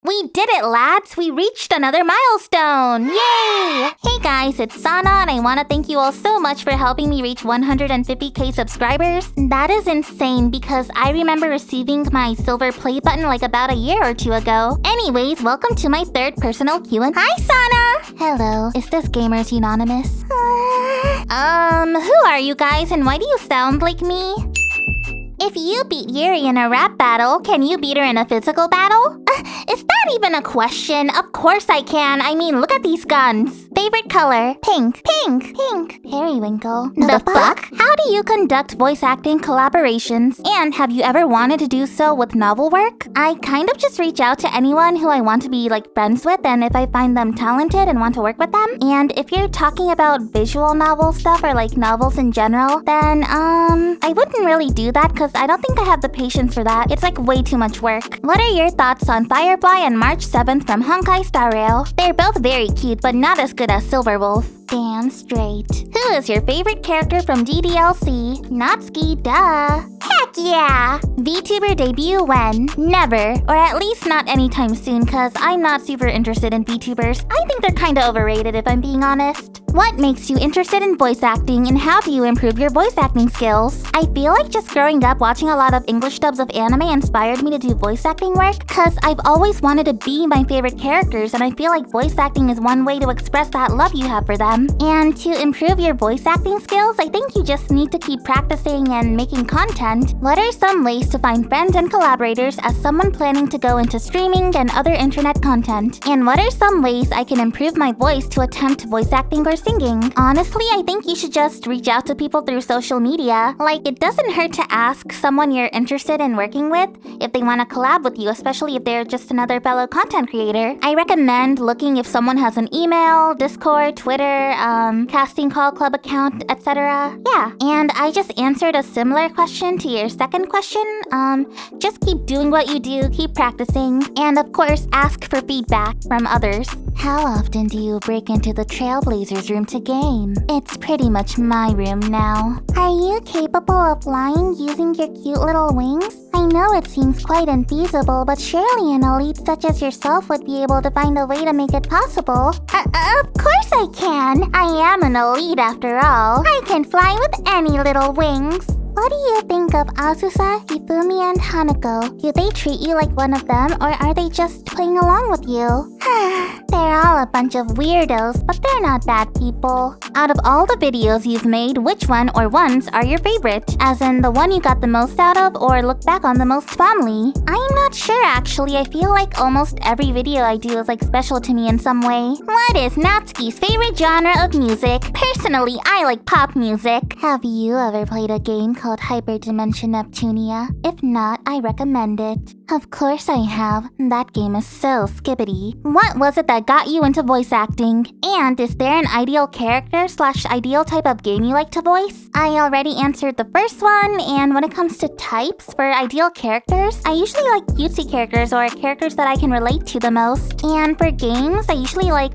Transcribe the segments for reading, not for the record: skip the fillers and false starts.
We did it, lads! We reached another milestone! Yay! Hey guys, it's Sana, and I want to thank you all so much for helping me reach 150k subscribers. That is insane because I remember receiving my silver play button like about a year or two ago. Anyways, welcome to my third personal Q&A. Hi, Sana! Hello, is this Gamers Unanimous? Who are you guys and why do you sound like me? If you beat Yuri in a rap battle, can you beat her in a physical battle? Is that even a question? Of course I can. I mean, look at these guns. Favorite color? Pink. Pink. Pink. Periwinkle. The fuck? How do you conduct voice acting collaborations? And have you ever wanted to do so with novel work? I kind of just reach out to anyone who I want to be like friends with, and if I find them talented and want to work with them. And if you're talking about visual novel stuff or like novels in general, then I wouldn't really do that because I don't think I have the patience for that. It's like way too much work. What are your thoughts on Firefly and March 7th from Honkai Star Rail? They're both very cute, but not as good as Silverwolf. Damn straight. Who is your favorite character from DDLC? Natsuki, duh. Heck yeah! VTuber debut when? Never. Or at least not anytime soon, cause I'm not super interested in VTubers. I think they're kinda overrated if I'm being honest. What makes you interested in voice acting and how do you improve your voice acting skills? I feel like just growing up watching a lot of English dubs of anime inspired me to do voice acting work, cause I've always wanted to be my favorite characters and I feel like voice acting is one way to express that love you have for them. And to improve your voice acting skills, I think you just need to keep practicing and making content. What are some ways to find friends and collaborators as someone planning to go into streaming and other internet content? And what are some ways I can improve my voice to attempt voice acting or singing? Honestly, I think you should just reach out to people through social media. Like, it doesn't hurt to ask someone you're interested in working with if they want to collab with you, especially if they're just another fellow content creator. I recommend looking if someone has an email, Discord, Twitter, casting call club account, etc. Yeah, and I just answered a similar question to your second question. Just keep doing what you do, keep practicing, and of course, ask for feedback from others. How often do you break into the Trailblazers room to game? It's pretty much my room now. Are you capable of flying using your cute little wings? I know it seems quite infeasible, but surely an elite such as yourself would be able to find a way to make it possible. Of course I can! I am an elite after all. I can fly with any little wings. What do you think of Azusa, Hifumi, and Hanako? Do they treat you like one of them, or are they just playing along with you? They're all a bunch of weirdos, but they're not bad people. Out of all the videos you've made, which one or ones are your favorite? As in the one you got the most out of, or look back on the most fondly? I'm not sure actually. I feel like almost every video I do is like special to me in some way. What is Natsuki's favorite genre of music? Personally, I like pop music. Have you ever played a game called Hyperdimension Neptunia? If not, I recommend it. Of course I have. That game is so skibbity. What was it that got you into voice acting? And is there an ideal character / ideal type of game you like to voice? I already answered the first one, and when it comes to types for ideal characters, I usually like cutesy characters or characters that I can relate to the most. And for games, I usually like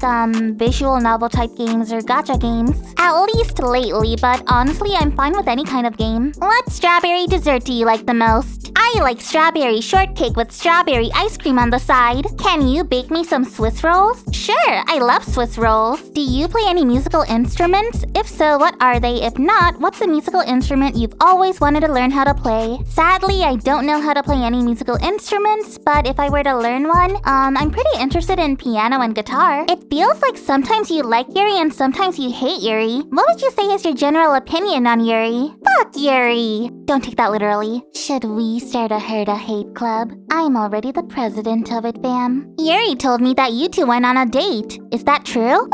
visual novel type games or gacha games. At least lately, but honestly, I'm fine with any kind of game. What strawberry dessert do you like the most? I like strawberry shortcake with strawberry ice cream on the side. Can you bake me some Swiss rolls? Sure, I love Swiss rolls. Do you play any musical instruments? If so, what are they? If not, what's a musical instrument you've always wanted to learn how to play? Sadly, I don't know how to play any musical instruments, but if I were to learn one, I'm pretty interested in piano and guitar. It feels like sometimes you like Yuri and sometimes you hate Yuri. What would you say is your general opinion on Yuri? Fuck Yuri! Don't take that literally. Should we start a hate club? I'm already the president of it, fam. Yuri told me that you two went on a date. Is that true?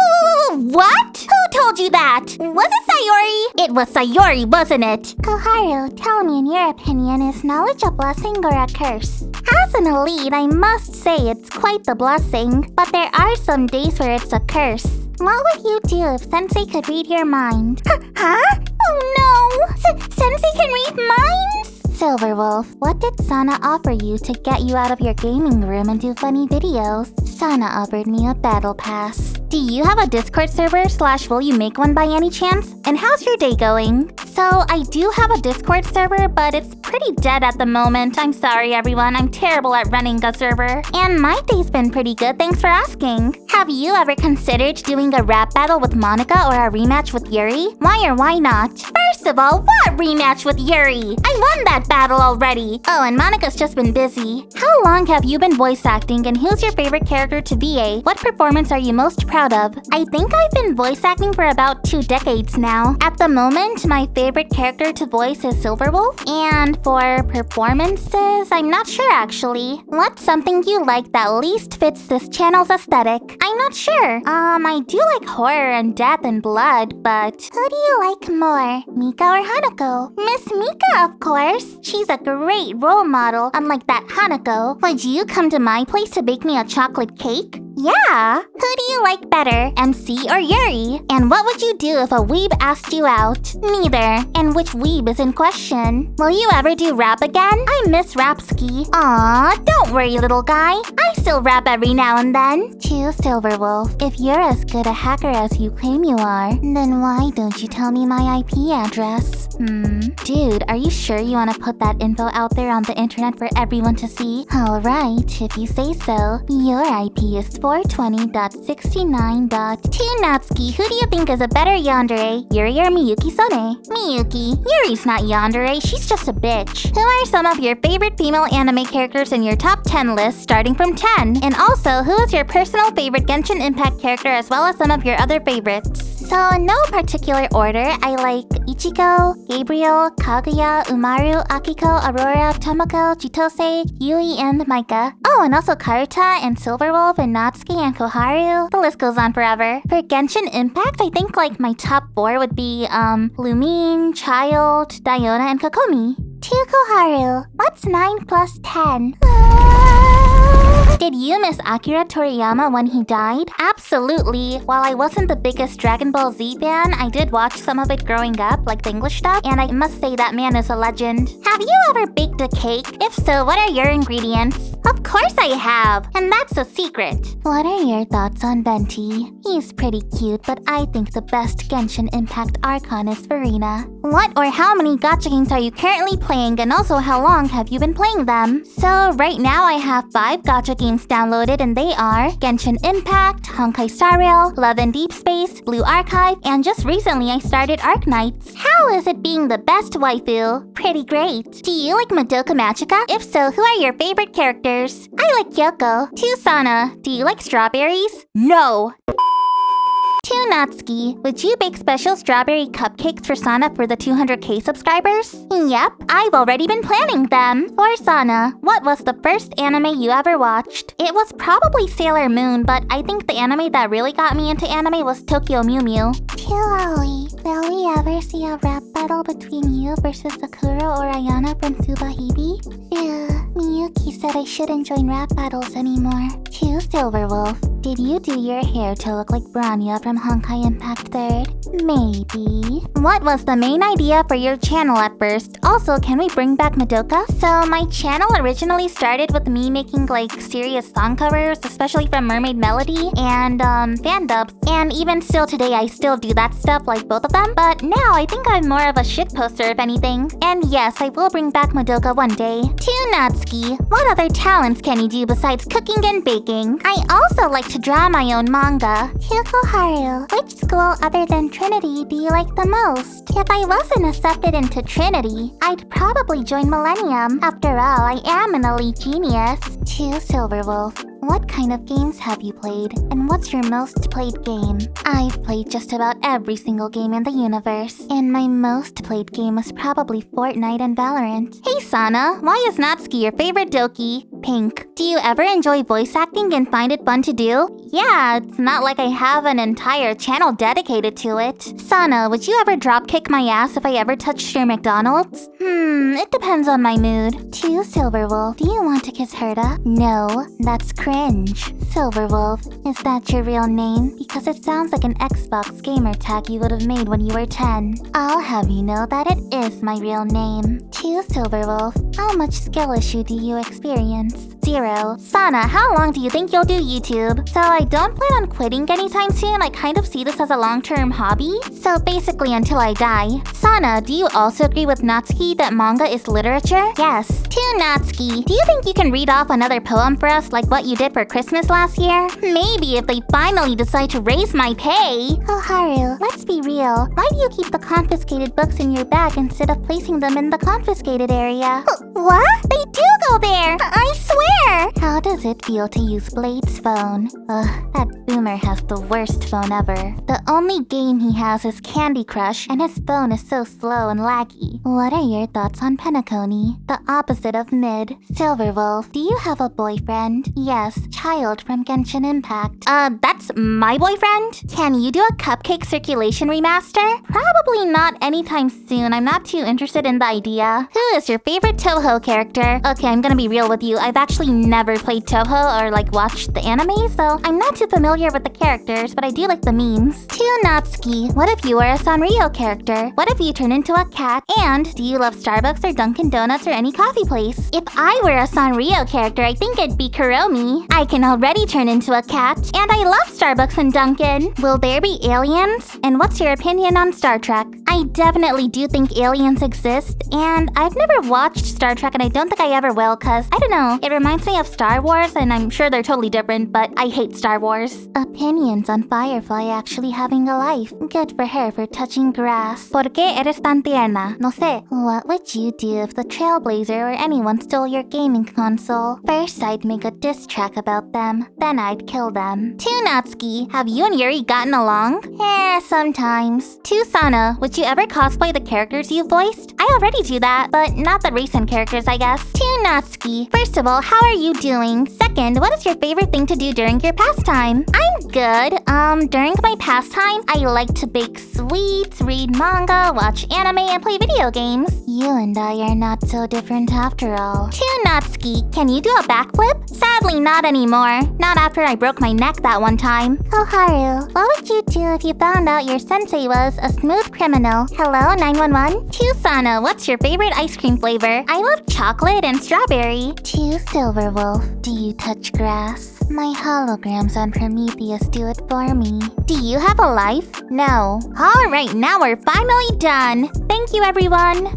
What? Who told you that? Was it Sayori? It was Sayori, wasn't it? Koharu, tell me in your opinion, is knowledge a blessing or a curse? As an elite, I must say it's quite the blessing, but there are some days where it's a curse. What would you do if Sensei could read your mind? Huh? Oh no! Sensei can read minds? Silverwolf, what did Sana offer you to get you out of your gaming room and do funny videos? Sana offered me a battle pass. Do you have a Discord server / will you make one by any chance? And how's your day going? So I do have a Discord server, but it's pretty dead at the moment. I'm sorry everyone, I'm terrible at running a server. And my day's been pretty good, thanks for asking. Have you ever considered doing a rap battle with Monica or a rematch with Yuri? Why or why not? First of all, what rematch with Yuri? I won that battle already. Oh, and Monica's just been busy. How long have you been voice acting and who's your favorite character to VA? What performance are you most proud of? I think I've been voice acting for about 2 decades now. At the moment, my favorite character to voice is Silverwolf. And for performances, I'm not sure actually. What's something you like that least fits this channel's aesthetic? I'm not sure. I do like horror and death and blood, but who do you like more, Mika or Hanako? Miss Mika, of course. She's a great role model, unlike that Hanako. Would you come to my place to bake me a chocolate cake? Yeah! Who do you like better, MC or Yuri? And what would you do if a weeb asked you out? Neither. And which weeb is in question? Will you ever do rap again? I miss Rapski. Aw, don't worry, little guy. I still rap every now and then. To Silverwolf, if you're as good a hacker as you claim you are, then why don't you tell me my IP address? Dude, are you sure you want to put that info out there on the internet for everyone to see? Alright, if you say so. Your IP is 420.69. Natsuki, who do you think is a better yandere, Yuri or Miyuki-sone? Miyuki. Yuri's not yandere, she's just a bitch. Who are some of your favorite female anime characters in your top 10 list starting from 10? And also, who is your personal favorite Genshin Impact character as well as some of your other favorites? So, in no particular order, I like Ichigo, Gabriel, Kaguya, Umaru, Akiko, Aurora, Tomoko, Chitose, Yui, and Maika. Oh, and also Karuta, and Silverwolf, and Natsuki, and Koharu. The list goes on forever. For Genshin Impact, I think like my top 4 would be, Lumine, Child, Diona, and Kokomi. To Koharu, what's 9 plus 10? Did you miss Akira Toriyama when he died? Absolutely. While I wasn't the biggest Dragon Ball Z fan, I did watch some of it growing up, like the English stuff, and I must say that man is a legend. Have you ever baked a cake? If so, what are your ingredients? Of course I have, and that's a secret. What are your thoughts on Venti? He's pretty cute, but I think the best Genshin Impact Archon is Farina. What or how many gacha games are you currently playing, and also how long have you been playing them? So right now I have 5 gacha games downloaded, and they are Genshin Impact, Honkai Star Rail, Love and Deep Space, Blue Archive, and just recently I started Arknights. How is it being the best waifu? Pretty great. Do you like Madoka Magica? If so, who are your favorite characters? I like Kyoko. To Sana, do you like strawberries? No! To Natsuki, would you bake special strawberry cupcakes for Sana for the 200k subscribers? Yep, I've already been planning them. For Sana, what was the first anime you ever watched? It was probably Sailor Moon, but I think the anime that really got me into anime was Tokyo Mew Mew. To Aoi, will we ever see a rap battle between you versus Sakura or Ayana from Tsubahibie? Phew, Miyuki said I shouldn't join rap battles anymore. To Silverwolf, did you do your hair to look like Branya from Honkai Impact 3rd? Maybe. What was the main idea for your channel at first? Also, can we bring back Madoka? So my channel originally started with me making like serious song covers, especially from Mermaid Melody and fan dubs. And even still today, I still do that stuff like both of them. But now I think I'm more of a shit poster if anything. And yes, I will bring back Madoka one day. To Natsuki, what other talents can you do besides cooking and baking? I also like to draw my own manga. To Koharu, which school other than Trinity do you like the most? If I wasn't accepted into Trinity, I'd probably join Millennium. After all, I am an elite genius. To Silverwolf, what kind of games have you played? And what's your most played game? I've played just about every single game in the universe. And my most played game was probably Fortnite and Valorant. Hey Sana, why is Natsuki your favorite Doki? Pink. Do you ever enjoy voice acting and find it fun to do? Yeah, it's not like I have an entire channel dedicated to it. Sana, would you ever dropkick my ass if I ever touched your McDonald's? It depends on my mood. To Silverwolf, do you want to kiss Herta? No, that's cringe. Silverwolf, is that your real name? Because it sounds like an Xbox gamer tag you would have made when you were 10. I'll have you know that it is my real name. To Silverwolf, how much skill issue do you experience? 0. Sana, how long do you think you'll do YouTube? So I don't plan on quitting anytime soon. I kind of see this as a long-term hobby. So basically until I die. Sana, do you also agree with Natsuki that manga is literature? Yes. To Natsuki, do you think you can read off another poem for us like what you did for Christmas last year? Maybe if they finally decide to raise my pay. Oh, Haru, let's be real. Why do you keep the confiscated books in your bag instead of placing them in the confiscated area? What? They do go there! I swear! How does it feel to use Blade's phone? Ugh, that boomer has the worst phone ever. The only game he has is Candy Crush, and his phone is so slow and laggy. What are your thoughts on Penacony? The opposite of mid. Silverwolf, do you have a boyfriend? Yes, Child from Genshin Impact. That's my boyfriend? Can you do a cupcake circulation remaster? Probably not anytime soon. I'm not too interested in the idea. Who is your favorite Toho character? Okay, I'm gonna be real with you. I've actually never played Toho or watched the anime, so I'm not too familiar with the characters, but I do like the memes. To Natsuki, what if you were a Sanrio character? What if you turn into a cat? And do you love Starbucks or Dunkin' Donuts or any coffee place? If I were a Sanrio character, I think it'd be Kuromi. I can already turn into a cat, and I love Starbucks and Dunkin'. Will there be aliens? And what's your opinion on Star Trek? I definitely do think aliens exist, and I've never watched Star Trek and I don't think I ever will cause, I don't know, it reminds me of Star Wars and I'm sure they're totally different, but I hate Star Wars. Opinions on Firefly actually having a life. Good for her for touching grass. ¿Por qué eres tan tierna? No sé. What would you do if the Trailblazer or anyone stole your gaming console? First, I'd make a diss track about them. Then I'd kill them. To Natsuki, have you and Yuri gotten along? Sometimes. To Sana, would you ever cosplay the characters you voiced? I already do that, but not the recent characters, I guess. To Natsuki, first of all, how are you doing? Second, what is your favorite thing to do during your pastime? I'm good. During my pastime, I like to bake sweets, read manga, watch anime, and play video games. You and I are not so different after all. To Natsuki, can you do a backflip? Sadly, not anymore. Not after I broke my neck that one time. Koharu, what would you do if you found out your sensei was a smooth criminal? Hello, 911? To Sana, what's your favorite ice cream flavor? I love chocolate and strawberry. To Silverwolf, do you touch grass? My holograms on Prometheus do it for me. Do you have a life? No. Alright, now we're finally done. Thank you, everyone.